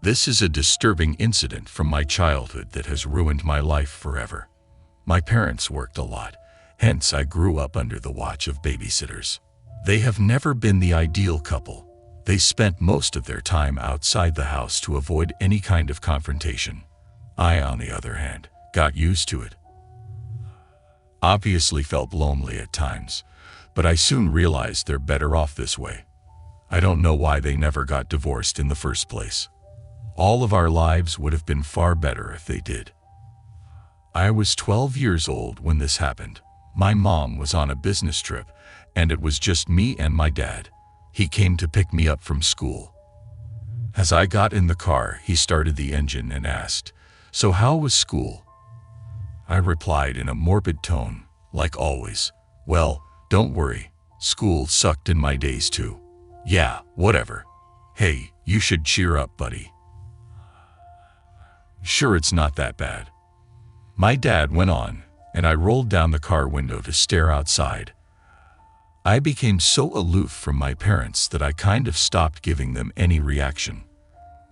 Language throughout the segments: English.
This is a disturbing incident from my childhood that has ruined my life forever. My parents worked a lot, hence I grew up under the watch of babysitters. They have never been the ideal couple. They spent most of their time outside the house to avoid any kind of confrontation. I, on the other hand, got used to it. Obviously felt lonely at times, but I soon realized they're better off this way. I don't know why they never got divorced in the first place. All of our lives would have been far better if they did. I was 12 years old when this happened. My mom was on a business trip, and it was just me and my dad. He came to pick me up from school. As I got in the car, he started the engine and asked, "So how was school?" I replied in a morbid tone, like always, "Well, don't worry, school sucked in my days too." "Yeah, whatever. Hey, you should cheer up, buddy. Sure, it's not that bad." My dad went on, and I rolled down the car window to stare outside. I became so aloof from my parents that I kind of stopped giving them any reaction.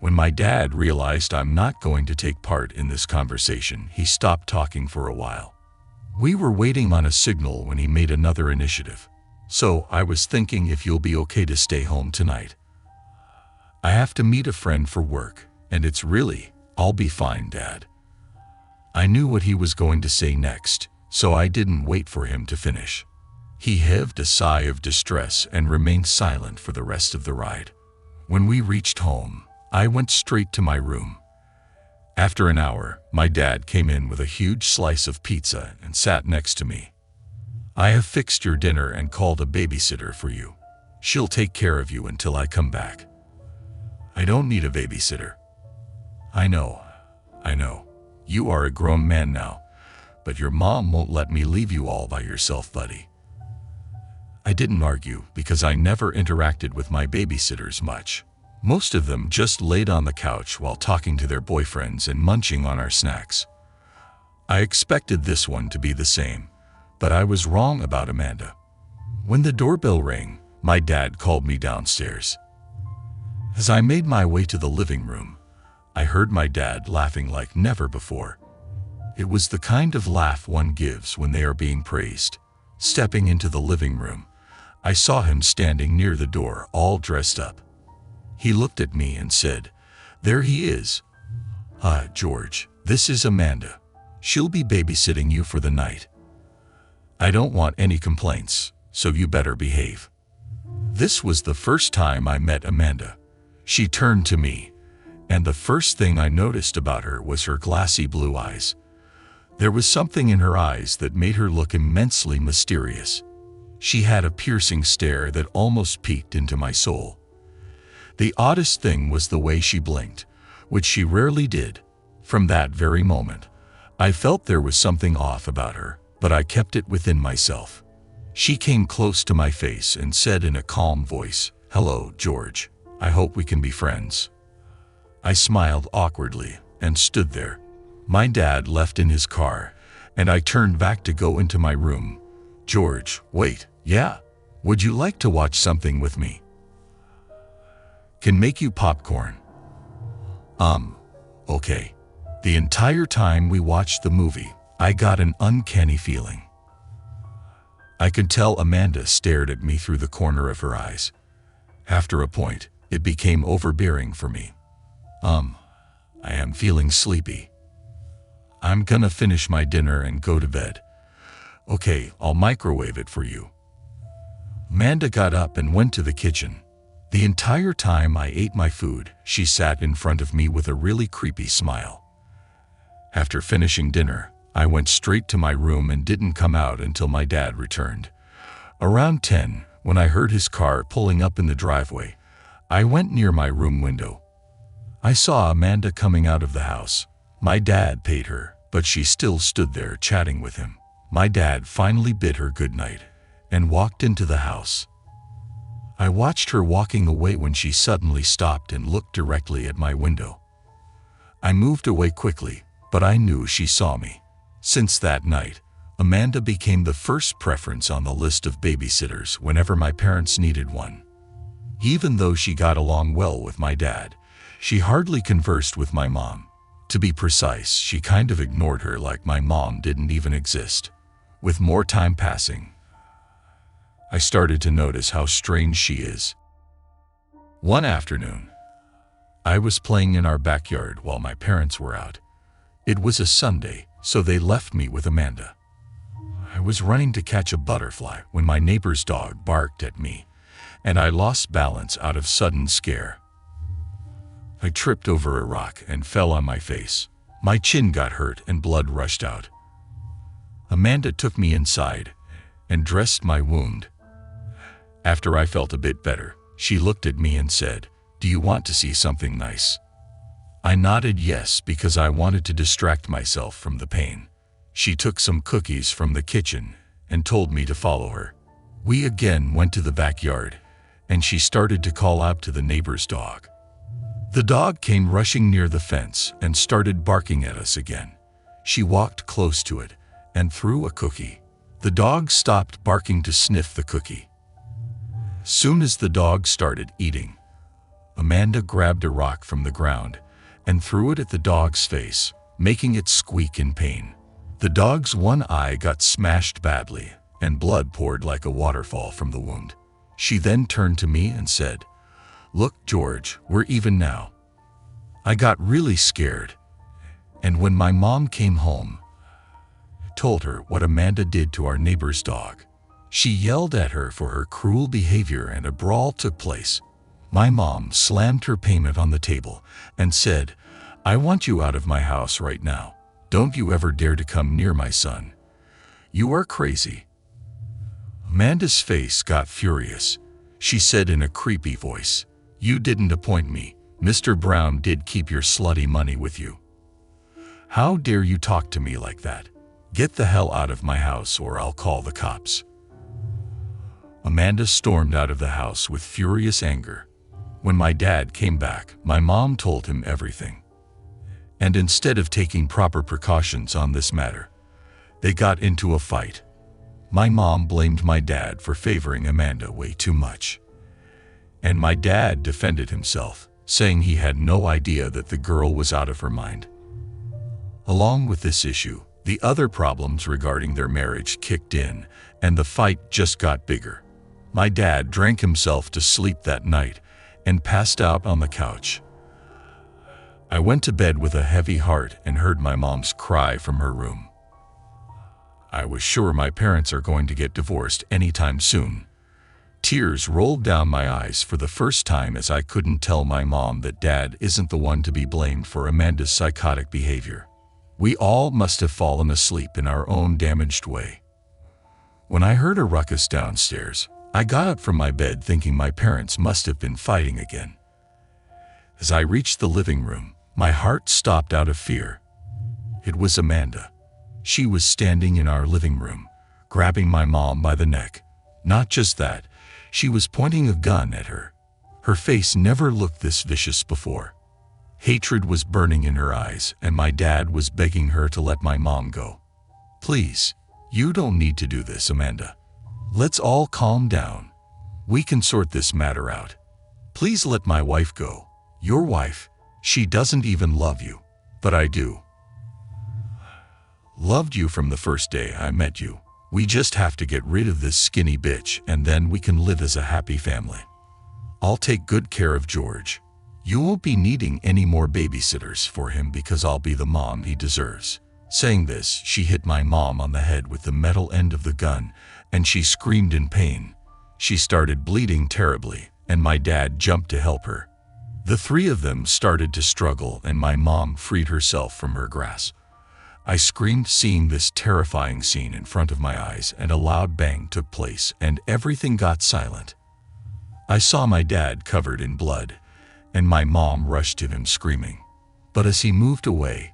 When my dad realized I'm not going to take part in this conversation, he stopped talking for a while. We were waiting on a signal when he made another initiative. "So, I was thinking if you'll be okay to stay home tonight. I have to meet a friend for work, and it's really, I'll be fine, Dad." I knew what he was going to say next, so I didn't wait for him to finish. He heaved a sigh of distress and remained silent for the rest of the ride. When we reached home, I went straight to my room. After an hour, my dad came in with a huge slice of pizza and sat next to me. "I have fixed your dinner and called a babysitter for you. She'll take care of you until I come back." "I don't need a babysitter." I know. You are a grown man now, but your mom won't let me leave you all by yourself, buddy." I didn't argue because I never interacted with my babysitters much. Most of them just laid on the couch while talking to their boyfriends and munching on our snacks. I expected this one to be the same, but I was wrong about Amanda. When the doorbell rang, my dad called me downstairs. As I made my way to the living room, I heard my dad laughing like never before. It was the kind of laugh one gives when they are being praised. Stepping into the living room, I saw him standing near the door, all dressed up. He looked at me and said, "There he is. George, this is Amanda. She'll be babysitting you for the night. I don't want any complaints, so you better behave." This was the first time I met Amanda. She turned to me, and the first thing I noticed about her was her glassy blue eyes. There was something in her eyes that made her look immensely mysterious. She had a piercing stare that almost peeked into my soul. The oddest thing was the way she blinked, which she rarely did. From that very moment, I felt there was something off about her, but I kept it within myself. She came close to my face and said in a calm voice, "Hello, George. I hope we can be friends." I smiled awkwardly and stood there. My dad left in his car, and I turned back to go into my room. "George, wait, yeah? Would you like to watch something with me? Can make you popcorn." Okay." The entire time we watched the movie, I got an uncanny feeling. I could tell Amanda stared at me through the corner of her eyes. After a point, it became overbearing for me. I am feeling sleepy. I'm gonna finish my dinner and go to bed." "Okay, I'll microwave it for you." Amanda got up and went to the kitchen. The entire time I ate my food, she sat in front of me with a really creepy smile. After finishing dinner, I went straight to my room and didn't come out until my dad returned. Around 10, when I heard his car pulling up in the driveway, I went near my room window. I saw Amanda coming out of the house. My dad paid her, but she still stood there chatting with him. My dad finally bid her good night and walked into the house. I watched her walking away when she suddenly stopped and looked directly at my window. I moved away quickly, but I knew she saw me. Since that night, Amanda became the first preference on the list of babysitters whenever my parents needed one. Even though she got along well with my dad, She hardly conversed with my mom. To be precise, she kind of ignored her like my mom didn't even exist. With more time passing, I started to notice how strange she is. One afternoon, I was playing in our backyard while my parents were out. It was a Sunday, so they left me with Amanda. I was running to catch a butterfly when my neighbor's dog barked at me, and I lost balance out of sudden scare. I tripped over a rock and fell on my face. My chin got hurt and blood rushed out. Amanda took me inside and dressed my wound. After I felt a bit better, she looked at me and said, "Do you want to see something nice?" I nodded yes because I wanted to distract myself from the pain. She took some cookies from the kitchen and told me to follow her. We again went to the backyard, and she started to call out to the neighbor's dog. The dog came rushing near the fence and started barking at us again. She walked close to it and threw a cookie. The dog stopped barking to sniff the cookie. Soon as the dog started eating, Amanda grabbed a rock from the ground and threw it at the dog's face, making it squeak in pain. The dog's one eye got smashed badly, and blood poured like a waterfall from the wound. She then turned to me and said, "Look, George, we're even now." I got really scared, and when my mom came home, I told her what Amanda did to our neighbor's dog. She yelled at her for her cruel behavior and a brawl took place. My mom slammed her payment on the table and said, "I want you out of my house right now. Don't you ever dare to come near my son. You are crazy." Amanda's face got furious. She said in a creepy voice, "You didn't appoint me. Mr. Brown did keep your slutty money with you. How dare you talk to me like that? Get the hell out of my house or I'll call the cops." Amanda stormed out of the house with furious anger. When my dad came back, my mom told him everything. And instead of taking proper precautions on this matter, they got into a fight. My mom blamed my dad for favoring Amanda way too much. And my dad defended himself, saying he had no idea that the girl was out of her mind. Along with this issue, the other problems regarding their marriage kicked in, and the fight just got bigger. My dad drank himself to sleep that night and passed out on the couch. I went to bed with a heavy heart and heard my mom's cry from her room. I was sure my parents are going to get divorced anytime soon. Tears rolled down my eyes for the first time as I couldn't tell my mom that Dad isn't the one to be blamed for Amanda's psychotic behavior. We all must have fallen asleep in our own damaged way. When I heard a ruckus downstairs, I got up from my bed thinking my parents must have been fighting again. As I reached the living room, my heart stopped out of fear. It was Amanda. She was standing in our living room, grabbing my mom by the neck. Not just that, she was pointing a gun at her. Her face never looked this vicious before. Hatred was burning in her eyes, and my dad was begging her to let my mom go. "Please, you don't need to do this, Amanda. Let's all calm down. We can sort this matter out. Please let my wife go. Your wife, she doesn't even love you, but I do. Loved you from the first day I met you. We just have to get rid of this skinny bitch and then we can live as a happy family. I'll take good care of George. You won't be needing any more babysitters for him because I'll be the mom he deserves." Saying this, she hit my mom on the head with the metal end of the gun, and she screamed in pain. She started bleeding terribly, and my dad jumped to help her. The three of them started to struggle, and my mom freed herself from her grasp. I screamed seeing this terrifying scene in front of my eyes, and a loud bang took place, and everything got silent. I saw my dad covered in blood, and my mom rushed to him screaming. But as he moved away,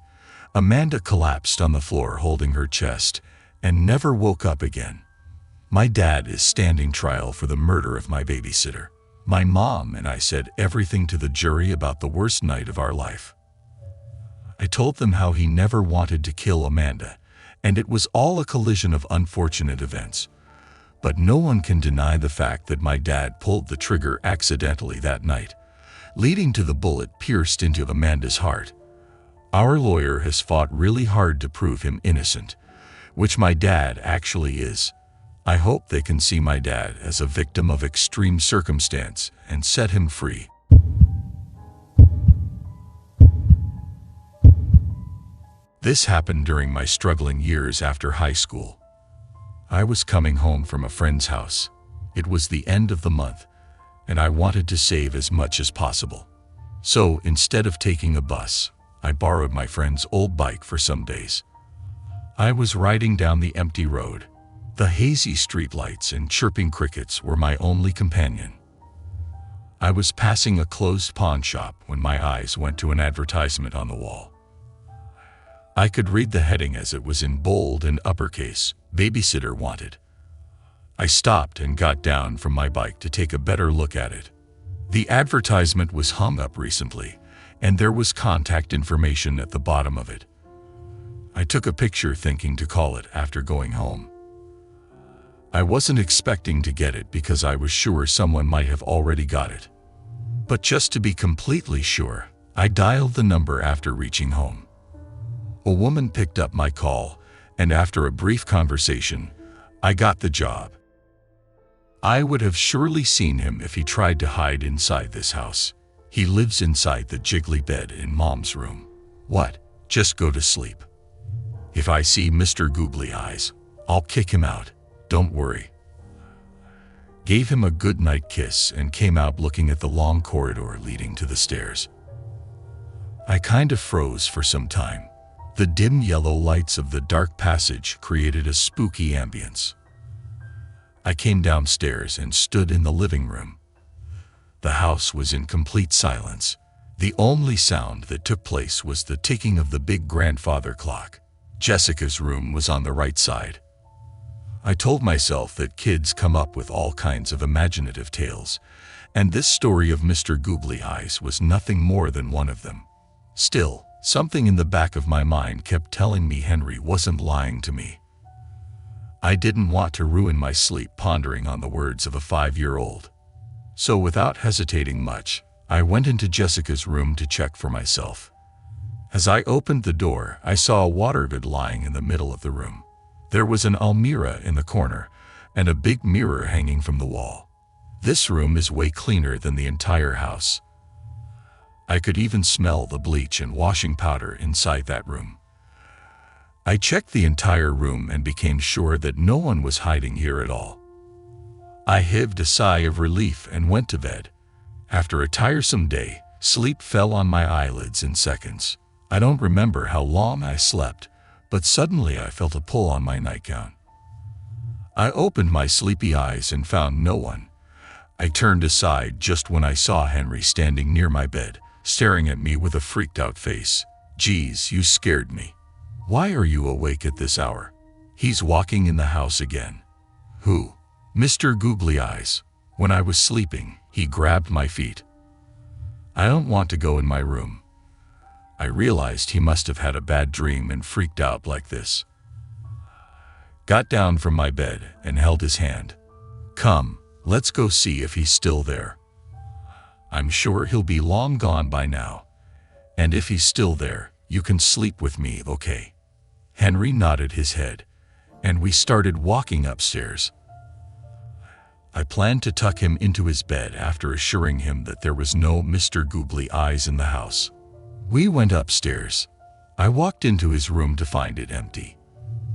Amanda collapsed on the floor holding her chest and never woke up again. My dad is standing trial for the murder of my babysitter. My mom and I said everything to the jury about the worst night of our life. I told them how he never wanted to kill Amanda, and it was all a collision of unfortunate events. But no one can deny the fact that my dad pulled the trigger accidentally that night, leading to the bullet pierced into Amanda's heart. Our lawyer has fought really hard to prove him innocent, which my dad actually is. I hope they can see my dad as a victim of extreme circumstance and set him free. This happened during my struggling years after high school. I was coming home from a friend's house. It was the end of the month, and I wanted to save as much as possible. So instead of taking a bus, I borrowed my friend's old bike for some days. I was riding down the empty road. The hazy streetlights and chirping crickets were my only companion. I was passing a closed pawn shop when my eyes went to an advertisement on the wall. I could read the heading as it was in bold and uppercase, "Babysitter Wanted." I stopped and got down from my bike to take a better look at it. The advertisement was hung up recently, and there was contact information at the bottom of it. I took a picture thinking to call it after going home. I wasn't expecting to get it because I was sure someone might have already got it. But just to be completely sure, I dialed the number after reaching home. A woman picked up my call, and after a brief conversation, I got the job. I would have surely seen him if he tried to hide inside this house. He lives inside the jiggly bed in Mom's room. What? Just go to sleep. If I see Mr. Googly Eyes, I'll kick him out. Don't worry. Gave him a goodnight kiss and came out looking at the long corridor leading to the stairs. I kind of froze for some time. The dim yellow lights of the dark passage created a spooky ambience. I came downstairs and stood in the living room. The house was in complete silence. The only sound that took place was the ticking of the big grandfather clock. Jessica's room was on the right side. I told myself that kids come up with all kinds of imaginative tales, and this story of Mr. Googly Eyes was nothing more than one of them. Still, something in the back of my mind kept telling me Henry wasn't lying to me. I didn't want to ruin my sleep pondering on the words of a 5-year-old. So without hesitating much, I went into Jessica's room to check for myself. As I opened the door, I saw a waterbed lying in the middle of the room. There was an almirah in the corner, and a big mirror hanging from the wall. This room is way cleaner than the entire house. I could even smell the bleach and washing powder inside that room. I checked the entire room and became sure that no one was hiding here at all. I heaved a sigh of relief and went to bed. After a tiresome day, sleep fell on my eyelids in seconds. I don't remember how long I slept, but suddenly I felt a pull on my nightgown. I opened my sleepy eyes and found no one. I turned aside just when I saw Henry standing near my bed, staring at me with a freaked-out face. "Geez, you scared me. Why are you awake at this hour?" "He's walking in the house again." "Who?" "Mr. Googly Eyes. When I was sleeping, he grabbed my feet." "I don't want to go in my room." I realized he must have had a bad dream and freaked out like this. Got down from my bed and held his hand. "Come, let's go see if he's still there. I'm sure he'll be long gone by now. And if he's still there, you can sleep with me, okay?" Henry nodded his head, and we started walking upstairs. I planned to tuck him into his bed after assuring him that there was no Mr. Googly Eyes in the house. We went upstairs. I walked into his room to find it empty.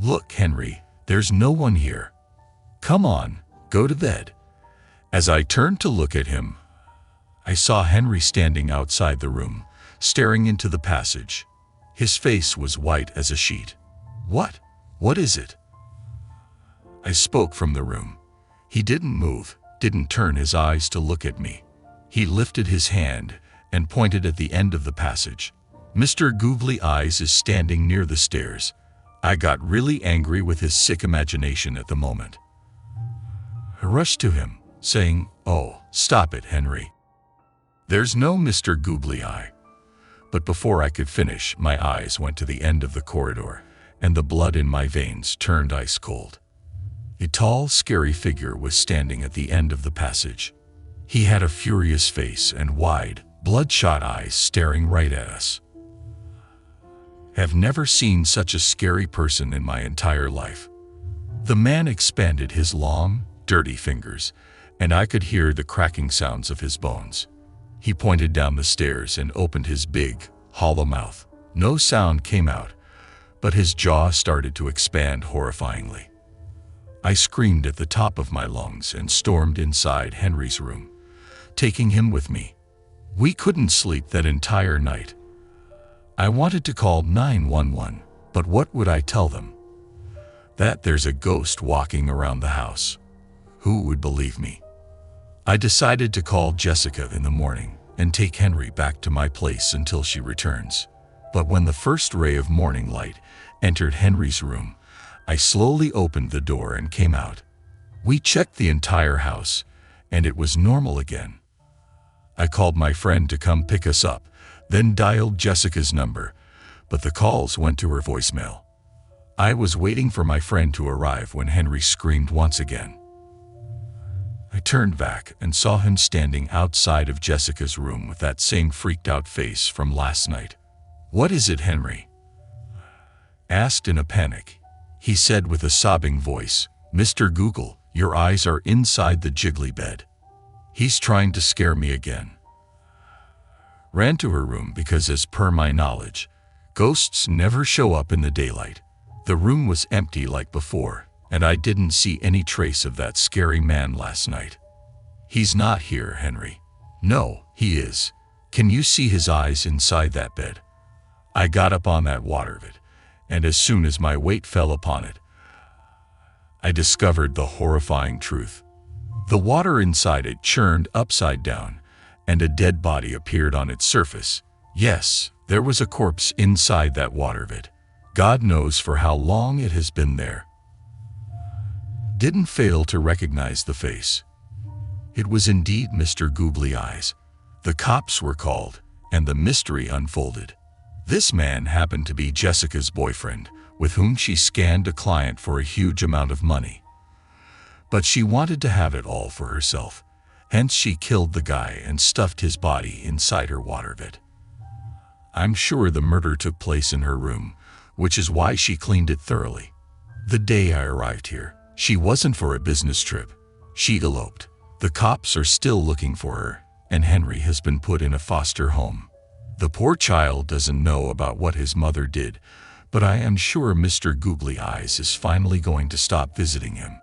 "Look, Henry, there's no one here. Come on, go to bed." As I turned to look at him, I saw Henry standing outside the room, staring into the passage. His face was white as a sheet. What is it?" I spoke from the room. He didn't move, didn't turn his eyes to look at me. He lifted his hand and pointed at the end of the passage. "Mr. Googly Eyes is standing near the stairs." I got really angry with his sick imagination at the moment. I rushed to him, saying, "Oh, stop it, Henry. There's no Mr. Googly Eye." But before I could finish, my eyes went to the end of the corridor, and the blood in my veins turned ice cold. A tall, scary figure was standing at the end of the passage. He had a furious face and wide, bloodshot eyes staring right at us. Have never seen such a scary person in my entire life. The man expanded his long, dirty fingers, and I could hear the cracking sounds of his bones. He pointed down the stairs and opened his big, hollow mouth. No sound came out, but his jaw started to expand horrifyingly. I screamed at the top of my lungs and stormed inside Henry's room, taking him with me. We couldn't sleep that entire night. I wanted to call 911, but what would I tell them? That there's a ghost walking around the house. Who would believe me? I decided to call Jessica in the morning and take Henry back to my place until she returns. But when the first ray of morning light entered Henry's room, I slowly opened the door and came out. We checked the entire house, and it was normal again. I called my friend to come pick us up, then dialed Jessica's number, but the calls went to her voicemail. I was waiting for my friend to arrive when Henry screamed once again. I turned back and saw him standing outside of Jessica's room with that same freaked-out face from last night. "What is it, Henry?" asked in a panic. He said with a sobbing voice, "Mr. Google, your eyes are inside the jiggly bed. He's trying to scare me again." Ran to her room because, as per my knowledge, ghosts never show up in the daylight. The room was empty like before, and I didn't see any trace of that scary man last night. "He's not here, Henry." "No, he is. Can you see his eyes inside that bed?" I got up on that water of it, and as soon as my weight fell upon it, I discovered the horrifying truth. The water inside it churned upside down, and a dead body appeared on its surface. Yes, there was a corpse inside that water of it. God knows for how long it has been there. Didn't fail to recognize the face. It was indeed Mr. Googly Eyes. The cops were called, and the mystery unfolded. This man happened to be Jessica's boyfriend, with whom she scanned a client for a huge amount of money. But she wanted to have it all for herself, hence she killed the guy and stuffed his body inside her water vat. I'm sure the murder took place in her room, which is why she cleaned it thoroughly. The day I arrived here, she wasn't for a business trip. She eloped. The cops are still looking for her, and Henry has been put in a foster home. The poor child doesn't know about what his mother did, but I am sure Mr. Googly Eyes is finally going to stop visiting him.